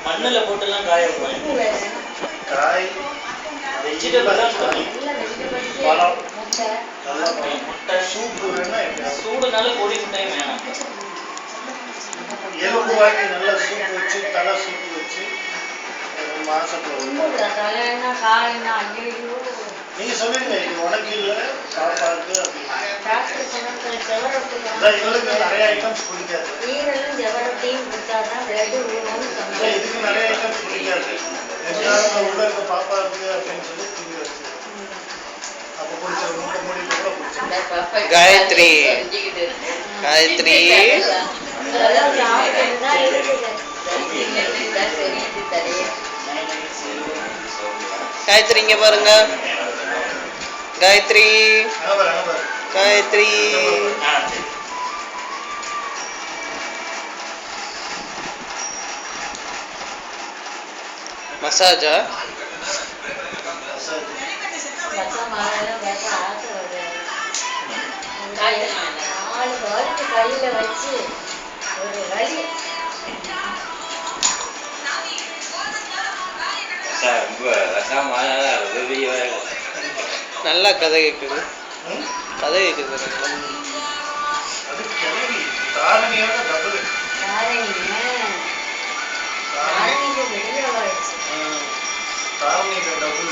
மண்ணில் போட்டுலாம் காய வைப்பாங்க. காய் வெஜிடபிள் பழம் முட்டை சூப்பு வேணா சூடுனால பொடி முட்டையும் வேணாம். எலும்பு வாங்கி நல்லா சூப்பு வச்சு தலை சூப்பு வச்சு மாசத்துல நீங்க சொல்லுங்க இது உனக்கு இல்லை பாப்பாவுக்கு இவளுக்கு நிறைய ஐட்டம்ஸ் பிடிக்காது. இதுக்கு நிறைய ஐட்டம்ஸ் பிடிக்காது. உள்ள இருக்க பாப்பாவுக்கு அப்படின்னு சொல்லி தூங்கி வச்சு அப்போ பிடிச்ச மூட்டை மூடி கூட பிடிச்ச காயத்ரி காயத்ரி காயத்ரி இங்க பாருங்க. காயத்ரி காயத்ரி மசாஜா கையில வச்சு ஒரு வழி நல்லா கதை கேட்குது. கதை கேட்குது. டபுள்